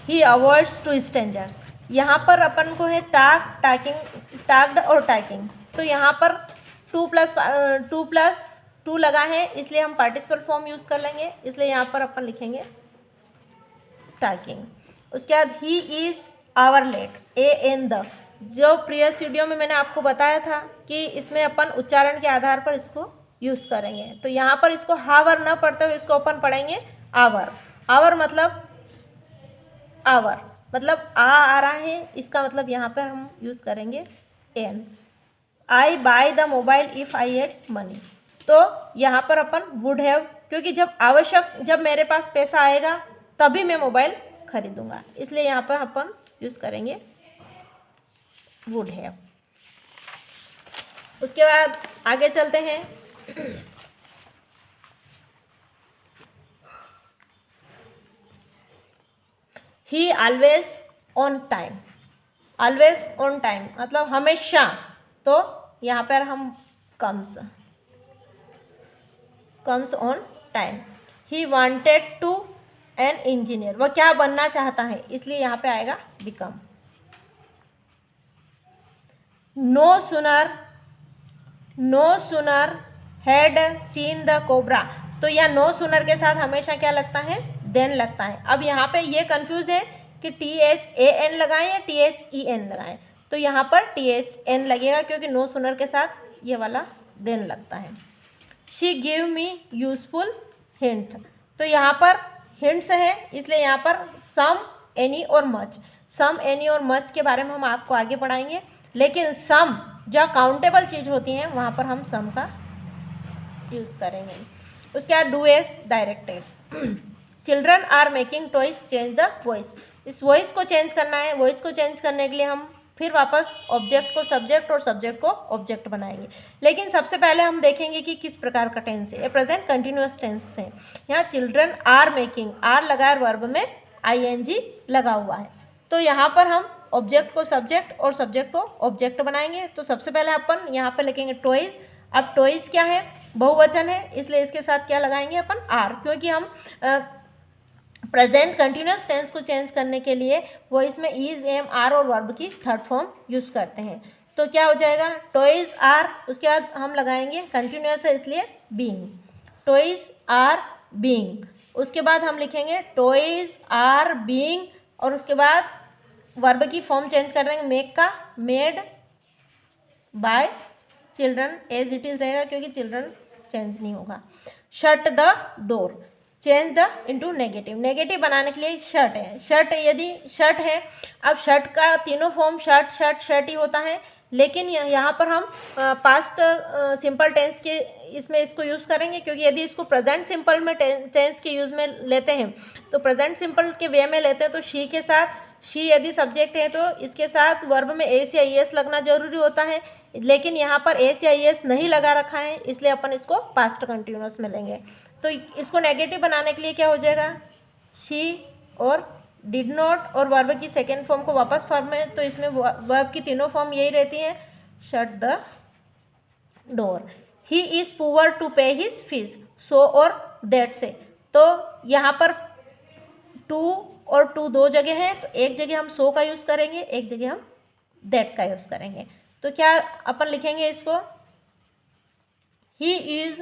He avoids to strangers. यहाँ पर अपन को है टाक्ड और टाकिंग, तो यहाँ पर 2+2 लगा है, इसलिए हम पार्टिसिपल फॉर्म यूज़ कर लेंगे, इसलिए यहाँ पर अपन लिखेंगे टाकिंग। उसके बाद he is our late, a an the, जो प्रीवियस वीडियो में मैंने आपको बताया था कि इसमें अपन उच्चारण के आधार पर इसको यूज़ करेंगे, तो यहाँ पर इसको हावर न पढ़ते हुए इसको अपन पढ़ेंगे आवर। आवर मतलब आ रहा है, इसका मतलब यहाँ पर हम यूज़ करेंगे an. I buy the mobile if I had money, तो यहाँ पर अपन वुड हैव, क्योंकि जब मेरे पास पैसा आएगा तभी मैं मोबाइल खरीदूंगा, इसलिए यहाँ पर अपन यूज़ करेंगे वुड हैव। उसके बाद आगे चलते हैं। He always on time, always on time मतलब हमेशा, तो यहाँ पर हम comes on time. He wanted to an engineer, वह क्या बनना चाहता है, इसलिए यहाँ पे आएगा become. No sooner had seen the cobra, तो यह नो सुनर के साथ हमेशा क्या लगता है, देन लगता है। अब यहाँ पे ये कंफ्यूज है कि THAN लगाएं या THEN लगाएं, तो यहाँ पर THN लगेगा क्योंकि नो सुनर के साथ ये वाला देन लगता है। She give me useful hint, तो यहाँ पर हिंट्स है, इसलिए यहाँ पर सम, एनी और मच। सम, एनी और मच के बारे में हम आपको आगे पढ़ाएंगे, लेकिन सम जो काउंटेबल चीज़ होती हैं वहाँ पर हम सम का यूज़ करेंगे। उसके बाद do as directed. Children are making toys, change the voice, इस वॉइस को चेंज करना है। वॉइस को चेंज करने के लिए हम फिर वापस ऑब्जेक्ट को सब्जेक्ट और सब्जेक्ट को ऑब्जेक्ट बनाएंगे, लेकिन सबसे पहले हम देखेंगे कि किस प्रकार का टेंस है। ये प्रेजेंट कंटिन्यूअस टेंस है। यहाँ चिल्ड्रन आर मेकिंग, आर लगा है, वर्ब में ING लगा हुआ है, तो यहाँ पर हम ऑब्जेक्ट को सब्जेक्ट और सब्जेक्ट को ऑब्जेक्ट बनाएंगे। तो सबसे पहले अपन यहाँ पर लिखेंगे टॉयज। अब टॉयज क्या है, बहुवचन है, इसलिए इसके साथ क्या लगाएंगे अपन आर, क्योंकि हम प्रेजेंट कंटिन्यूअस टेंस को चेंज करने के लिए वो इसमें इज, एम, आर और वर्ब की थर्ड फॉर्म यूज़ करते हैं। तो क्या हो जाएगा, टॉयज आर, उसके बाद हम लगाएंगे कंटिन्यूअस है इसलिए बीइंग, टॉयज आर बीइंग। उसके बाद हम लिखेंगे टॉयज आर बीइंग, और उसके बाद वर्ब की फॉर्म चेंज कर देंगे, मेक का made by children as it is रहेगा क्योंकि चिल्ड्रन चेंज नहीं होगा। Shut the door, change the into negative, negative बनाने के लिए शर्ट है, शर्ट यदि शर्ट है, अब शर्ट का तीनों फॉर्म शर्ट शर्ट शर्ट ही होता है, लेकिन यहाँ पर हम पास्ट सिंपल टेंस के इसमें इसको यूज़ करेंगे, क्योंकि यदि इसको प्रेजेंट सिंपल में टेंस के यूज़ में लेते हैं, तो प्रेजेंट सिंपल के वे में लेते हैं, तो शी के साथ, शी यदि सब्जेक्ट है तो इसके साथ वर्ब में एस या ES लगना जरूरी होता है, लेकिन यहाँ पर एस या ES नहीं लगा रखा है, इसलिए अपन इसको पास्ट कंटिन्यूअस में लेंगे। तो इसको नेगेटिव बनाने के लिए क्या हो जाएगा, शी और डिड नॉट और वर्ब की सेकेंड फॉर्म को वापस फॉर्म में, तो इसमें वर्ब की तीनों फॉर्म यही रहती हैं, shut the door. He is poor to pay his fees, so और दैट से, तो यहाँ पर टू और टू दो जगह है, तो एक जगह हम सो का यूज़ करेंगे, एक जगह हम दैट का यूज़ करेंगे। तो क्या अपन लिखेंगे इसको, he is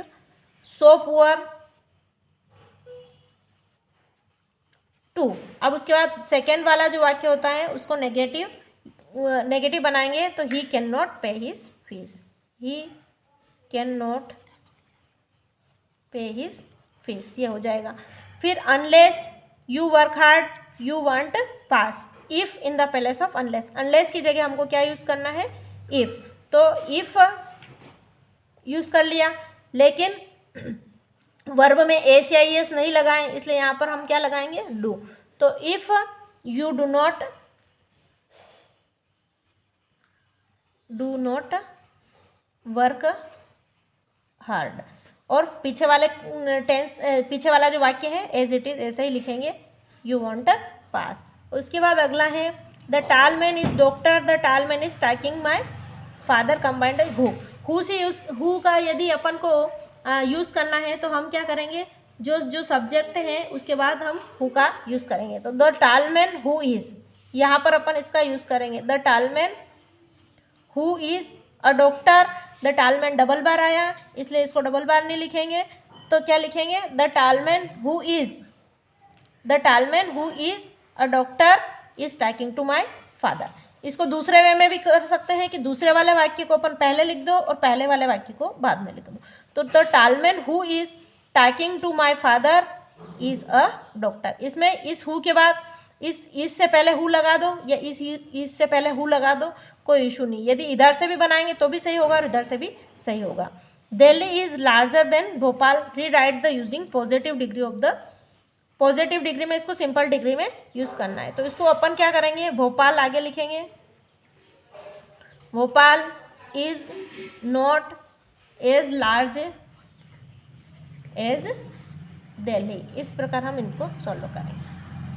so poor to. अब उसके बाद सेकेंड वाला जो वाक्य होता है उसको नेगेटिव बनाएंगे, तो ही कैन नॉट पे his fees, he can not पे हिज फीस, ये हो जाएगा। फिर unless you work hard you want pass, if in the place of unless, unless की जगह हमको क्या यूज़ करना है, इफ़, तो इफ़ यूज़ कर लिया, लेकिन वर्ब में एस या ES नहीं लगाएं, इसलिए यहाँ पर हम क्या लगाएंगे, डू। तो if you do not work hard, और पीछे वाला जो वाक्य है एज इट इज़ ऐसे ही लिखेंगे, यू वांट पास। उसके बाद अगला है the tall man is doctor, the tall man is talking my father combined who से हु का यदि अपन को यूज़ करना है तो हम क्या करेंगे, जो जो सब्जेक्ट है उसके बाद हम हु का यूज़ करेंगे। तो द टालमैन हु इज़, यहाँ पर अपन इसका यूज़ करेंगे the tall man who is a doctor. The tall man double बार आया इसलिए इसको डबल बार नहीं लिखेंगे, तो क्या लिखेंगे the tall man who is a doctor is talking to my father. इसको दूसरे वे में भी कर सकते हैं कि दूसरे वाले वाक्य को अपन पहले लिख दो और पहले वाले वाक्य को बाद में लिख दो। तो the tall man who is talking to my father is a doctor. इसमें इस हु के बाद इस से पहले हु लगा दो या इस से पहले हु लगा दो, कोई इशू नहीं। यदि इधर से भी बनाएंगे तो भी सही होगा और इधर से भी सही होगा। Delhi is larger than Bhopal, rewrite the using positive degree of the. Positive degree में इसको सिंपल डिग्री में यूज़ करना है, तो इसको अपन क्या करेंगे भोपाल आगे लिखेंगे, Bhopal is not as large as Delhi. इस प्रकार हम इनको सॉल्व करेंगे।